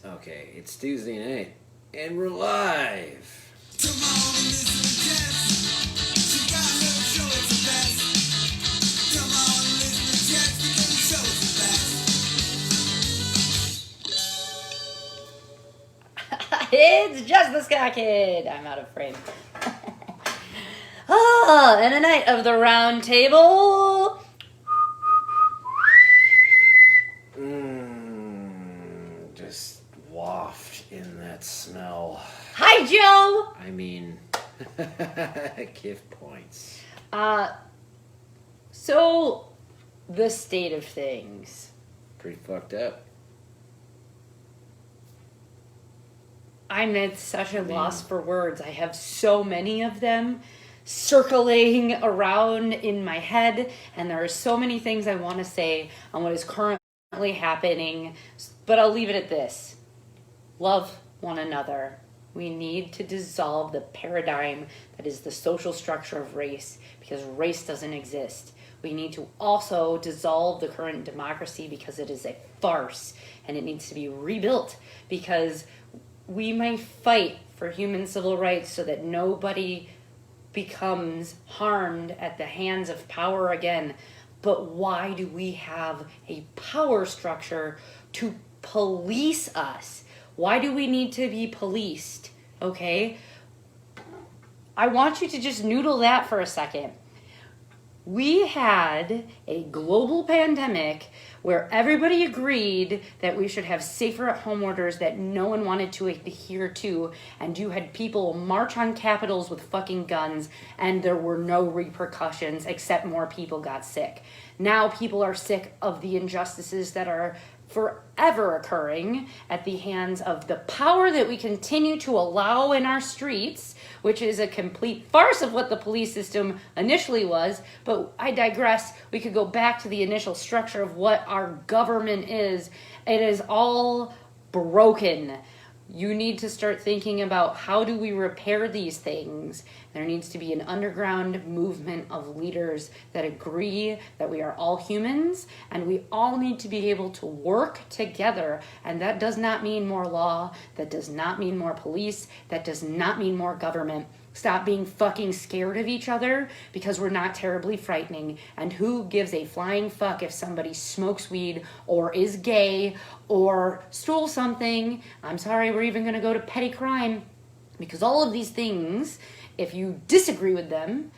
Okay, it's Tuesday night, and we're live. Come on and listen to Jess. She got her show, it's the best. Come on and listen to Jess because the show is the best. It's just the Sky Kid. I'm out of frame. And a night of the round table. Just waft in that smell. Hi, Joe. I mean, gift points. So the state of things. Pretty fucked up. I'm at such a loss for words. I have so many of them circling around in my head, and there are so many things I want to say on what is currently happening, but I'll leave it at this. Love one another. We need to dissolve the paradigm that is the social structure of race, because race doesn't exist. We need to also dissolve the current democracy because it is a farce, and it needs to be rebuilt, because we may fight for human civil rights so that nobody becomes harmed at the hands of power again. But why do we have a power structure to police us? Why do we need to be policed? Okay? I want you to just noodle that for a second. We had a global pandemic where everybody agreed that we should have safer at home orders that no one wanted to adhere to, and you had people march on capitals with fucking guns, and there were no repercussions except more people got sick. Now people are sick of the injustices that are forever occurring at the hands of the power that we continue to allow in our streets, which is a complete farce of what the police system initially was. But I digress. We could go back to the initial structure of what our government is. It is all broken. You need to start thinking about, how do we repair these things? There needs to be an underground movement of leaders that agree that we are all humans and we all need to be able to work together. And that does not mean more law. That does not mean more police. That does not mean more government. Stop being fucking scared of each other, because we're not terribly frightening. And who gives a flying fuck if somebody smokes weed or is gay or stole something? I'm sorry, we're even going to go to petty crime, because all of these things, if you disagree with them,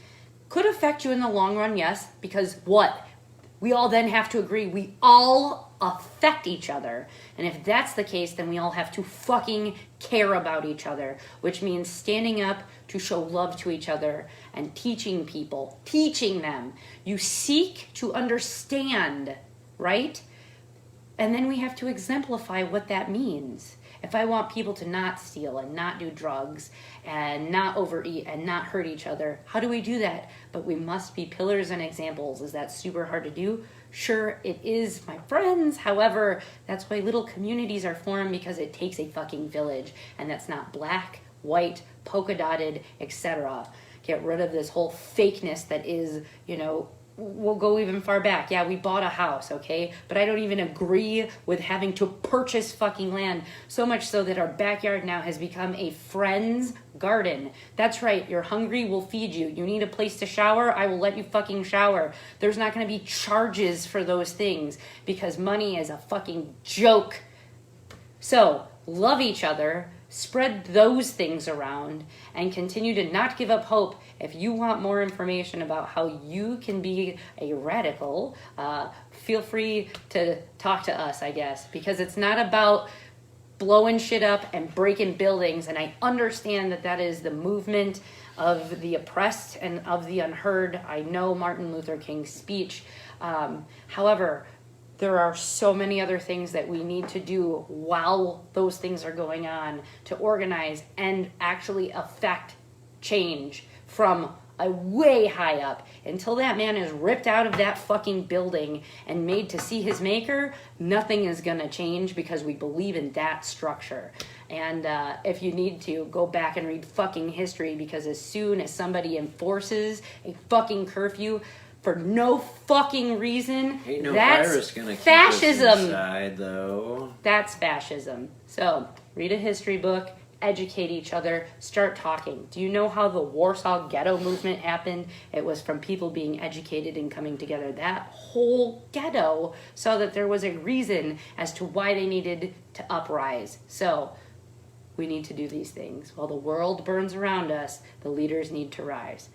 could affect you in the long run, yes, because what? We all then have to agree we all affect each other. And if that's the case, then we all have to fucking care about each other, which means standing up to show love to each other and teaching people, teaching them. You seek to understand, right? And then we have to exemplify what that means. If I want people to not steal and not do drugs and not overeat and not hurt each other, how do we do that? But we must be pillars and examples. Is that super hard to do? Sure, it is, my friends. However, that's why little communities are formed, because it takes a fucking village. And that's not black, white, polka dotted, etc. Get rid of this whole fakeness that is, we'll go even far back. Yeah, we bought a house, okay? But I don't even agree with having to purchase fucking land. So much so that our backyard now has become a friend's garden. That's right, you're hungry, we'll feed you. You need a place to shower, I will let you fucking shower. There's not gonna be charges for those things, because money is a fucking joke. So, love each other, spread those things around, and continue to not give up hope. If you want more information about how you can be a radical, feel free to talk to us, I guess, because it's not about blowing shit up and breaking buildings. And I understand that that is the movement of the oppressed and of the unheard. I know Martin Luther King's speech. However, there are so many other things that we need to do while those things are going on to organize and actually affect change from a way high up. Until that man is ripped out of that fucking building and made to see his maker, nothing is gonna change, because we believe in that structure. And if you need to, go back and read fucking history, because as soon as somebody enforces a fucking curfew, for no fucking reason. Ain't no That's virus gonna keep fascism. us inside, though. That's fascism. So, read a history book, educate each other, start talking. Do you know how the Warsaw Ghetto movement happened? It was from people being educated and coming together. That whole ghetto saw that there was a reason as to why they needed to uprise. So, we need to do these things. While the world burns around us, the leaders need to rise.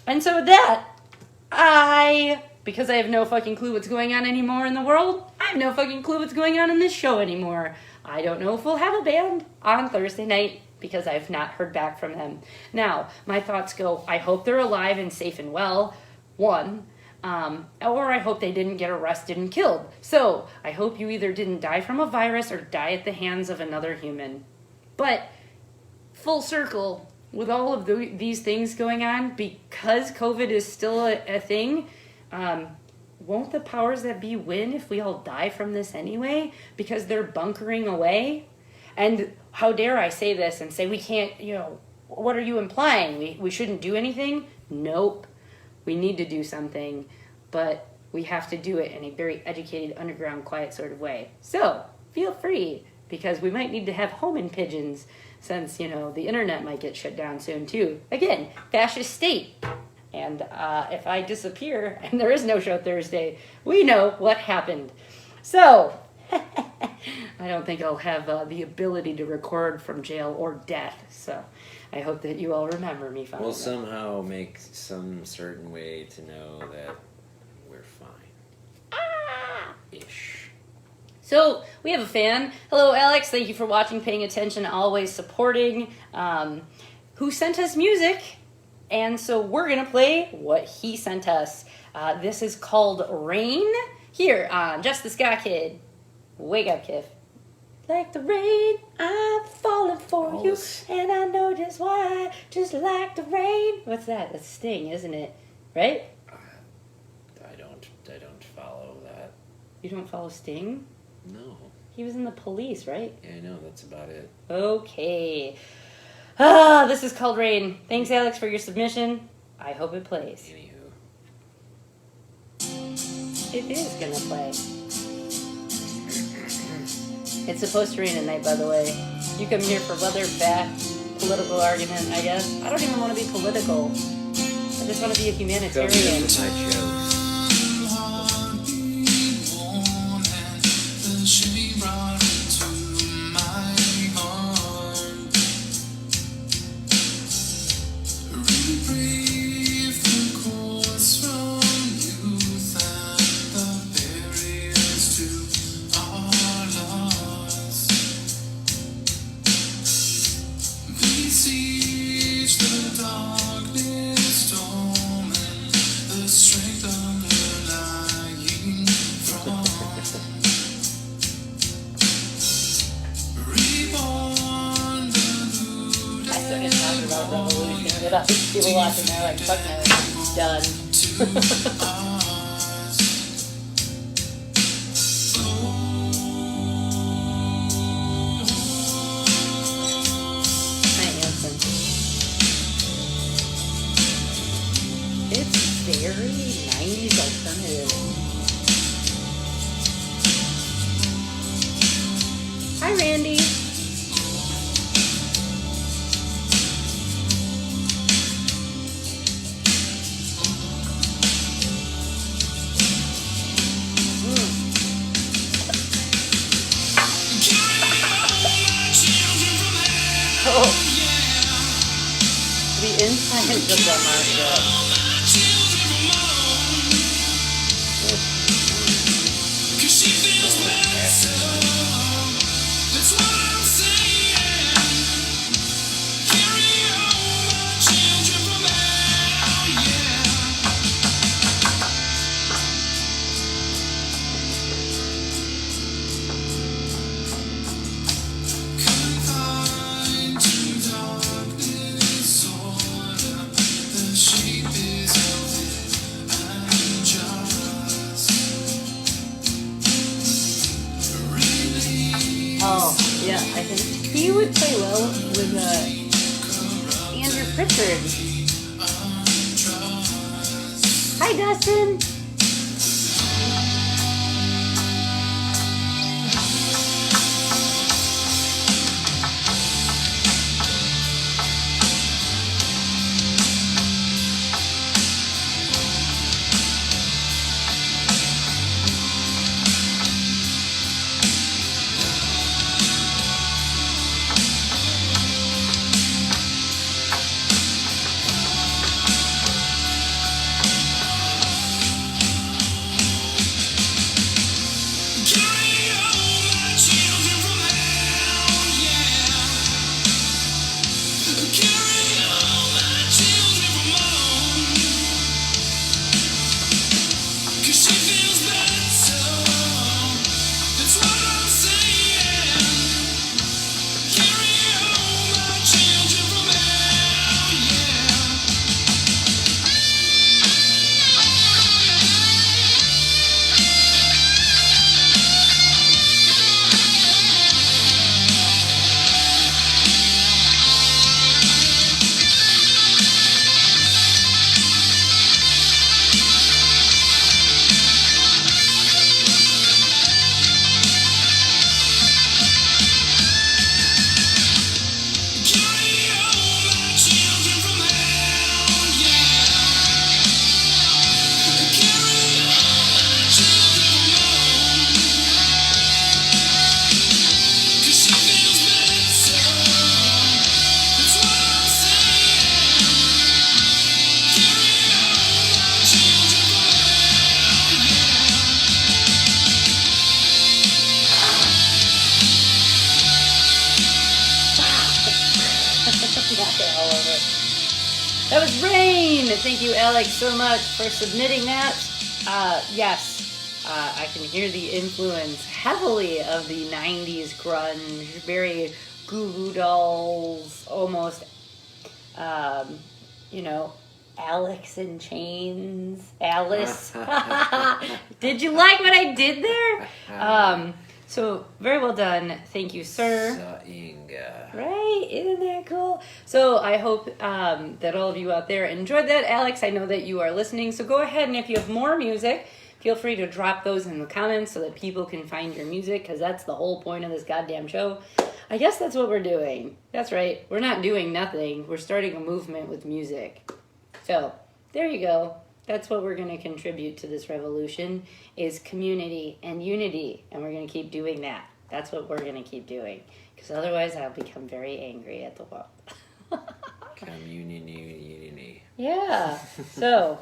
And so with that, because I have no fucking clue what's going on anymore in the world, I have no fucking clue what's going on in this show anymore. I don't know if we'll have a band on Thursday night because I've not heard back from them. Now, my thoughts go, I hope they're alive and safe and well, one, or I hope they didn't get arrested and killed. So, I hope you either didn't die from a virus or die at the hands of another human. But, full circle, with all of these things going on, because COVID is still a thing, won't the powers that be win if we all die from this anyway? Because they're bunkering away? And how dare I say this and say we can't, what are you implying? We shouldn't do anything? Nope. We need to do something, but we have to do it in a very educated, underground, quiet sort of way. So, feel free, because we might need to have homing pigeons since, the internet might get shut down soon too. Again, fascist state. And if I disappear and there is no show Thursday, we know what happened. So, I don't think I'll have the ability to record from jail or death. So, I hope that you all remember me finally. We'll somehow make some certain way to know that we're fine. Ish. So, we have a fan. Hello, Alex. Thank you for watching, paying attention, always supporting. Who sent us music? And so we're going to play what he sent us. This is called Rain. Here on Just the Ska Kid. Wake up, Kiff. Like the rain, I'm falling for you. And I know just why. Just like the rain. What's that? That's Sting, isn't it? Right? I don't follow that. You don't follow Sting? No. He was in the Police, right? Yeah, I know. That's about it. Okay. This is called Rain. Thanks, Alex, for your submission. I hope it plays. Anywho. It is gonna play. It's supposed to rain at night, by the way. You come here for weather, fact, political argument, I guess. I don't even want to be political. I just want to be a humanitarian. My jokes. People watching, they're like, fuck no, it's done. It's very 90s alternative. Hi, Randy. The inside of the market. Oh, yeah, I think he would play well with Andrew Pritchard. Hi, Dustin. That was Rain. Thank you, Alex, so much for submitting that. Yes, I can hear the influence heavily of the 90s grunge, very Goo Goo Dolls, almost, Alex in Chains. Alice. Did you like what I did there? So, very well done. Thank you, sir. Right? Isn't that cool? So, I hope that all of you out there enjoyed that. Alex, I know that you are listening, so go ahead and if you have more music, feel free to drop those in the comments so that people can find your music, because that's the whole point of this goddamn show. I guess that's what we're doing. That's right. We're not doing nothing. We're starting a movement with music. So, there you go. That's what we're going to contribute to this revolution, is community and unity. And we're going to keep doing that. That's what we're going to keep doing. Because otherwise I'll become very angry at the world. Community. Yeah. So,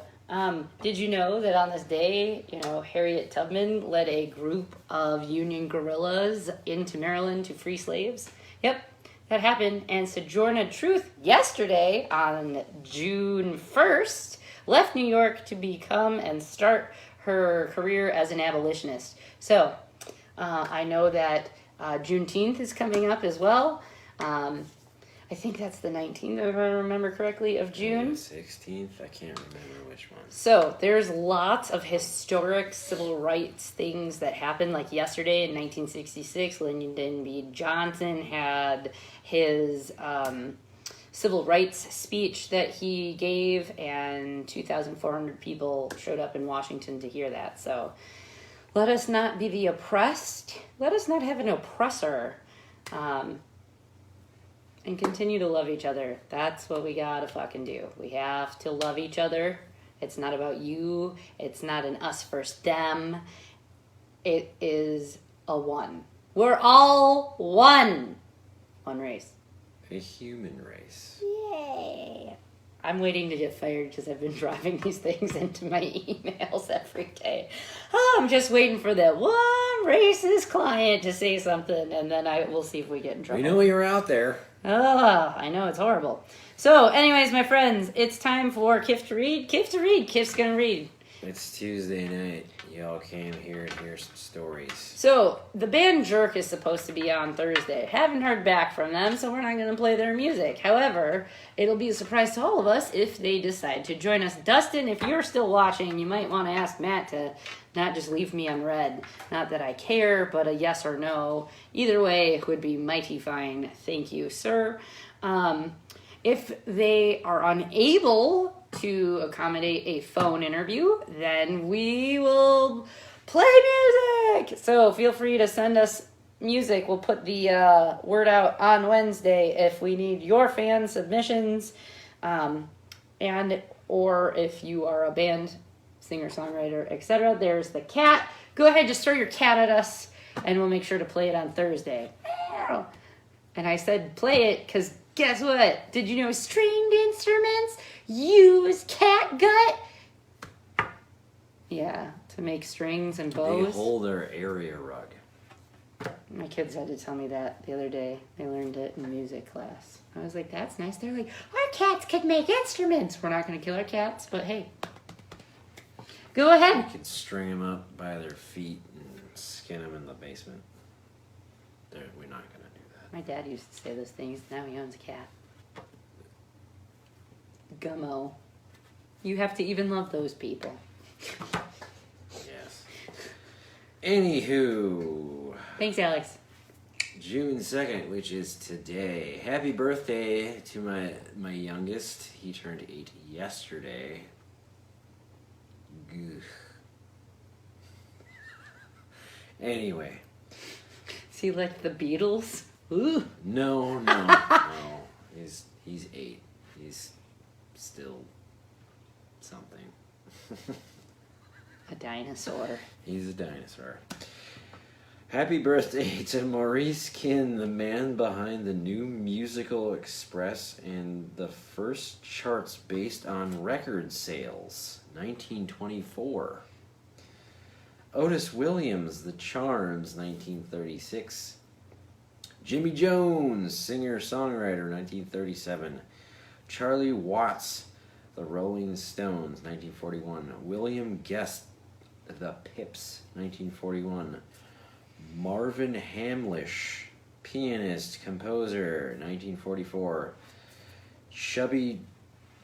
did you know that on this day, Harriet Tubman led a group of Union guerrillas into Maryland to free slaves? Yep. That happened. And Sojourner Truth yesterday on June 1st left New York to become and start her career as an abolitionist. So, I know that Juneteenth is coming up as well. I think that's the 19th, if I remember correctly, of June. 16th? I can't remember which one. So, there's lots of historic civil rights things that happened. Like yesterday in 1966, Lyndon B. Johnson had his civil rights speech that he gave, and 2,400 people showed up in Washington to hear that. So let us not be the oppressed. Let us not have an oppressor. And continue to love each other. That's what we gotta fucking do. We have to love each other. It's not about you. It's not an us versus them. It is a one. We're all one. One race. A human race. Yay. I'm waiting to get fired because I've been dropping these things into my emails every day. Oh, I'm just waiting for that one racist client to say something, and then we'll see if we get in trouble. We know you're out there. Oh, I know, it's horrible. So, anyways, my friends, it's time for Kif to read. Kif to read. Kif's gonna read. It's Tuesday night. Y'all came here to hear some stories. So, the band Jerk is supposed to be on Thursday. Haven't heard back from them, so we're not going to play their music. However, it'll be a surprise to all of us if they decide to join us. Dustin, if you're still watching, you might want to ask Matt to not just leave me unread. Not that I care, but a yes or no. Either way would be mighty fine. Thank you, sir. If they are unable to accommodate a phone interview, then we will play music. So feel free to send us music. We'll put the word out on Wednesday if we need your fan submissions, and or if you are a band, singer, songwriter, etc. There's the cat. Go ahead, just throw your cat at us, and we'll make sure to play it on Thursday. And I said play it because guess what? Did you know stringed instruments use cat gut? Yeah, to make strings and bows. They hold their area rug. My kids had to tell me that the other day. They learned it in music class. I was like, that's nice. They're like, our cats could make instruments. We're not going to kill our cats, but hey. Go ahead. You can string them up by their feet and skin them in the basement. We're not going to do that. My dad used to say those things. Now he owns a cat. Gummo. You have to even love those people. Yes. Anywho. Thanks, Alex. June 2nd, which is today. Happy birthday to my youngest. He turned 8 yesterday. Gugh. Anyway. Is he like the Beatles? Ooh. No. He's 8. He's still something. A dinosaur. He's a dinosaur. Happy birthday to Maurice Kin, the man behind the New Musical Express and the first charts based on record sales, 1924. Otis Williams, The Charms, 1936. Jimmy Jones, singer-songwriter, 1937. Charlie Watts, The Rolling Stones, 1941. William Guest, The Pips, 1941. Marvin Hamlish, pianist, composer, 1944. Chubby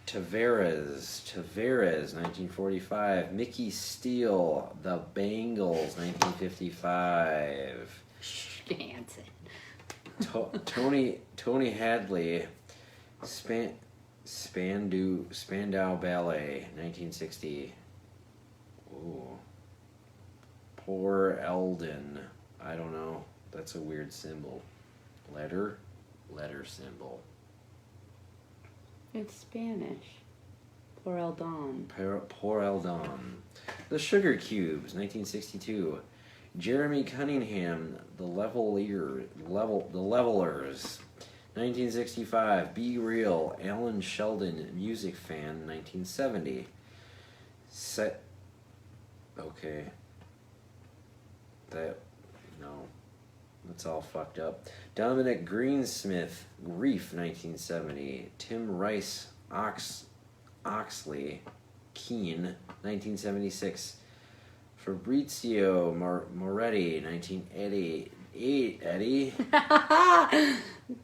Tavares, 1945. Mickey Steele, The Bangles, 1955. Hanson. Tony Hadley, Spandau Ballet, 1960. Ooh. Poor Eldon. I don't know. That's a weird symbol. Letter symbol. It's Spanish. Por el don. Por el Don. The Sugar Cubes, 1962. Jeremy Cunningham, The Levelers, 1965. Be Real, Alan Sheldon, music fan, 1970. Okay. That's all fucked up. Dominic Greensmith, Grief, 1970. Tim Rice, Oxley, Keen, 1976. Fabrizio Moretti, 1988. Eddie.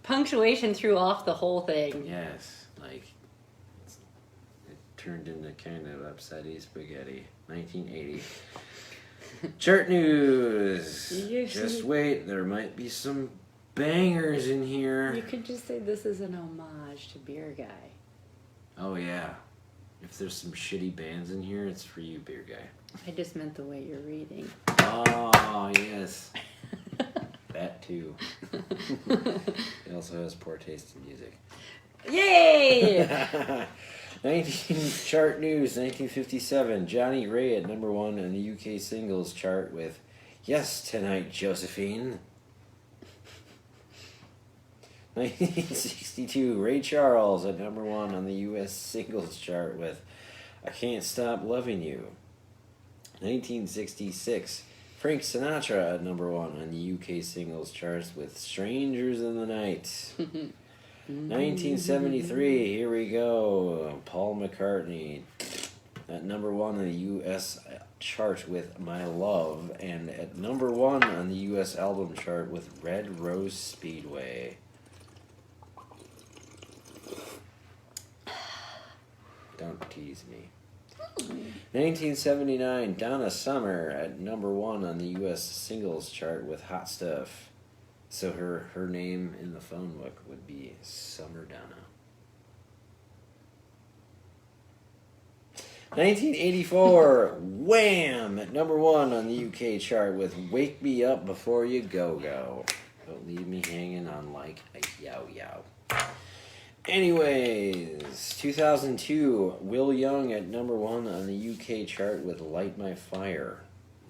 Punctuation threw off the whole thing. Yes, it turned into kind of upsetty spaghetti. 1980. Chart news. Just wait, there might be some bangers in here. You could just say this is an homage to Beer Guy. Oh yeah. If there's some shitty bands in here, it's for you, Beer Guy. I just meant the way you're reading. Oh, yes. That too. He also has poor taste in music. Yay! 19 chart news, 1957. Johnny Ray at number 1 on the UK singles chart with Yes Tonight, Josephine. 1962. Ray Charles at number 1 on the US singles chart with I Can't Stop Loving You. 1966. Frank Sinatra at number 1 on the UK singles charts with Strangers in the Night. 1973, here we go. Paul McCartney at number 1 on the US chart with My Love, and at number 1 on the US album chart with Red Rose Speedway. Don't tease me. 1979, Donna Summer at number 1 on the US singles chart with Hot Stuff. So her name in the phone book would be Summer Donna. 1984, Wham! At number 1 on the UK chart with Wake Me Up Before You Go-Go. Don't leave me hanging on like a yow-yow. Anyways, 2002, Will Young at number 1 on the UK chart with Light My Fire.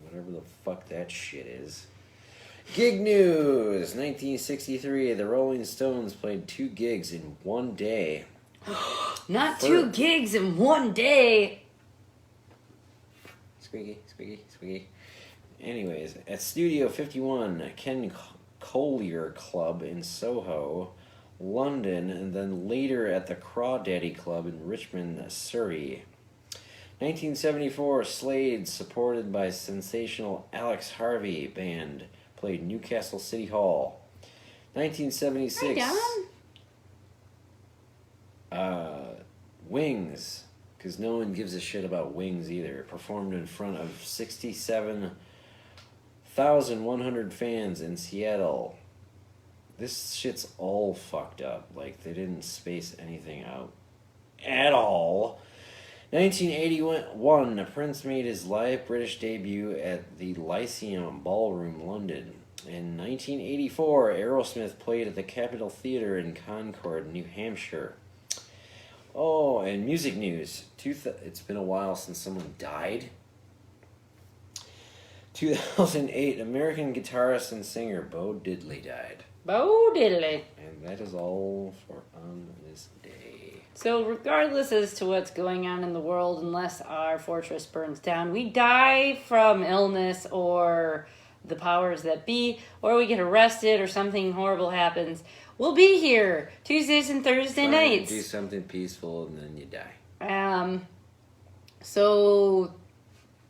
Whatever the fuck that shit is. Gig news, 1963, the Rolling Stones played 2 gigs in one day. Not 2 gigs in one day. Squeaky, squeaky, squeaky. Anyways, at Studio 51, Ken Collier Club in Soho, London, and then later at the Crawdaddy Club in Richmond, Surrey. 1974, Slade, supported by sensational Alex Harvey Band, played Newcastle City Hall. 1976, Wings, because no one gives a shit about Wings either, performed in front of 67,100 fans in Seattle. This shit's all fucked up. Like, they didn't space anything out at all. 1981, Prince made his live British debut at the Lyceum Ballroom, London. In 1984, Aerosmith played at the Capitol Theatre in Concord, New Hampshire. Oh, and music news. It's been a while since someone died. 2008, American guitarist and singer Bo Diddley died. Bo Diddley. And that is all for on this day. So regardless as to what's going on in the world, unless our fortress burns down, we die from illness or the powers that be, or we get arrested or something horrible happens, we'll be here Tuesdays and Thursday nights. Do something peaceful and then you die. So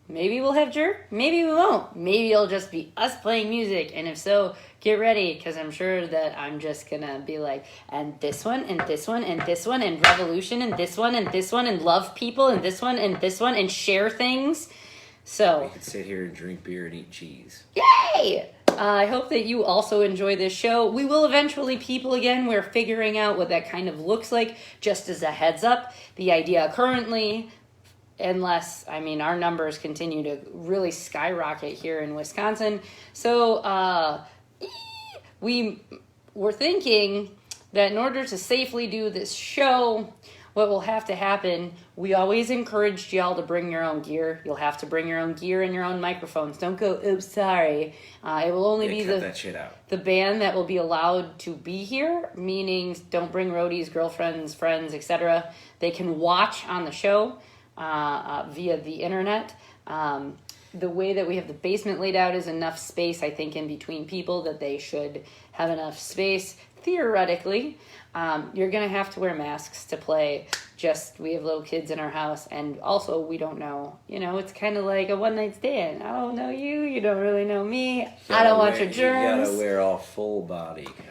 maybe we'll have Jerk, maybe we won't. Maybe it'll just be us playing music, and if so, get ready, because I'm sure that I'm just gonna be like, and this one, and this one, and this one, and Revolution, and this one, and this one, and love people, and this one, and share things. So we could sit here and drink beer and eat cheese. Yay! I hope that you also enjoy this show. We will eventually people again. We're figuring out what that kind of looks like. Just as a heads up, the idea currently, unless, our numbers continue to really skyrocket here in Wisconsin. So we were thinking that in order to safely do this show, what will have to happen, we always encouraged y'all to bring your own gear. You'll have to bring your own gear and your own microphones. Don't go, oops, sorry. It will only be cut that shit out. The band that will be allowed to be here, meaning don't bring roadies, girlfriends, friends, etc. They can watch on the show via the internet. The way that we have the basement laid out is enough space, I think, in between people that they should have enough space. Theoretically, you're going to have to wear masks to play. We have little kids in our house, and also we don't know. It's kind of like a one-night stand. I don't know you. You don't really know me. I don't want your germs. You gotta wear all full-body condom.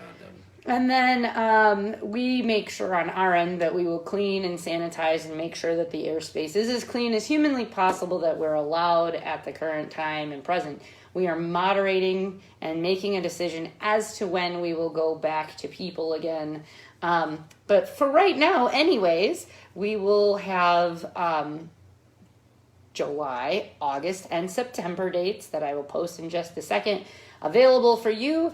And then we make sure on our end that we will clean and sanitize and make sure that the airspace is as clean as humanly possible that we're allowed at the current time and present. We are moderating and making a decision as to when we will go back to people again. But for right now, anyways, we will have July, August, and September dates that I will post in just a second available for you.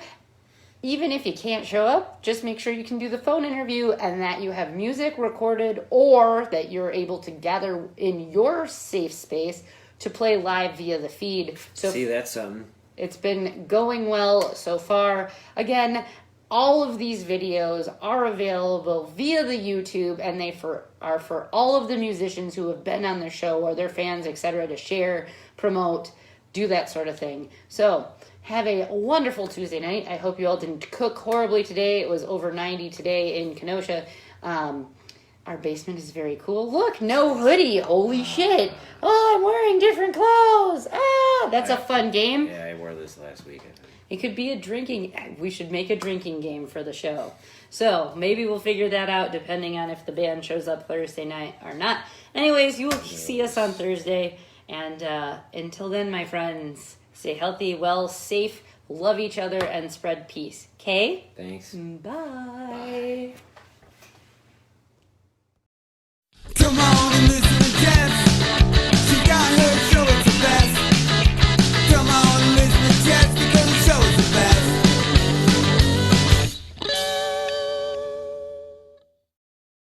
Even if you can't show up, just make sure you can do the phone interview and that you have music recorded or that you're able to gather in your safe space to play live via the feed. So see, that's something. It's been going well so far. Again, all of these videos are available via the YouTube, and they are for all of the musicians who have been on the show or their fans, etc., to share, promote, do that sort of thing. So have a wonderful Tuesday night. I hope you all didn't cook horribly today. It was over 90 today in Kenosha. Our basement is very cool. Look, no hoodie. Holy shit. Oh, I'm wearing different clothes. That's a fun game. Yeah, I wore this last week, I think. It could be we should make a drinking game for the show. So maybe we'll figure that out depending on if the band shows up Thursday night or not. Anyways, you will see us on Thursday. And until then, my friends, stay healthy, well, safe, love each other, and spread peace. Okay? Thanks. Bye. Come on.